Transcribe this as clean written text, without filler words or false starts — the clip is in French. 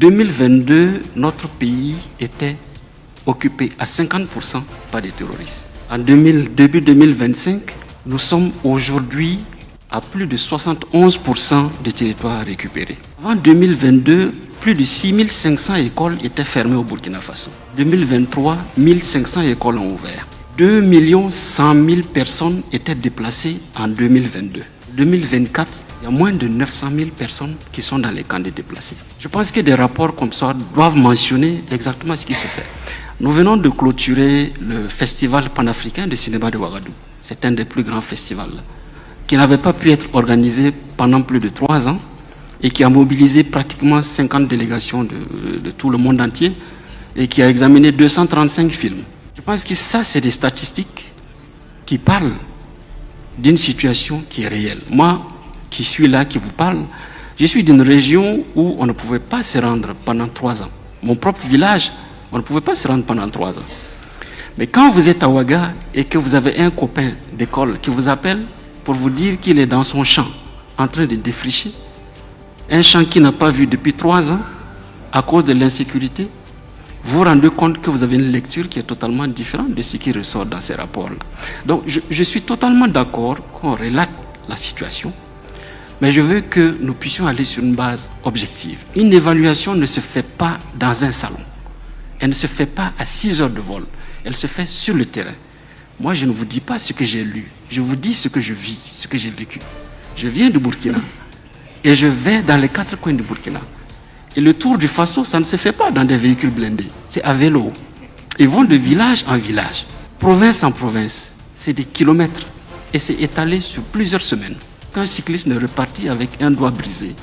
2022, notre pays était occupé à 50% par des terroristes. En début 2025, nous sommes aujourd'hui à plus de 71% de territoires récupérés. Avant 2022, plus de 6500 écoles étaient fermées au Burkina Faso. 2023, 1500 écoles ont ouvert. 2 100 000 personnes étaient déplacées en 2022. 2024, il y a moins de 900 000 personnes qui sont dans les camps de déplacés. Je pense que des rapports comme ça doivent mentionner exactement ce qui se fait. Nous venons de clôturer le festival panafricain de cinéma de Ouagadougou. C'est un des plus grands festivals qui n'avait pas pu être organisé pendant plus de 3 ans et qui a mobilisé pratiquement 50 délégations de tout le monde entier et qui a examiné 235 films. Je pense que ça, c'est des statistiques qui parlent d'une situation qui est réelle. Moi, qui suis là, qui vous parle, je suis d'une région où on ne pouvait pas se rendre pendant 3 ans. Mon propre village, on ne pouvait pas se rendre pendant 3 ans. Mais quand vous êtes à Ouaga et que vous avez un copain d'école qui vous appelle pour vous dire qu'il est dans son champ en train de défricher, un champ qu'il n'a pas vu depuis 3 ans à cause de l'insécurité, vous vous rendez compte que vous avez une lecture qui est totalement différente de ce qui ressort dans ces rapports-là. Donc je suis totalement d'accord qu'on relate la situation, mais je veux que nous puissions aller sur une base objective. Une évaluation ne se fait pas dans un salon. Elle ne se fait pas à 6 heures de vol. Elle se fait sur le terrain. Moi, je ne vous dis pas ce que j'ai lu. Je vous dis ce que je vis, ce que j'ai vécu. Je viens du Burkina et je vais dans les 4 coins du Burkina. Et le tour du Faso, ça ne se fait pas dans des véhicules blindés. C'est à vélo. Ils vont de village en village, province en province. C'est des kilomètres et c'est étalé sur plusieurs semaines. Qu'un cycliste ne repartit avec un doigt brisé,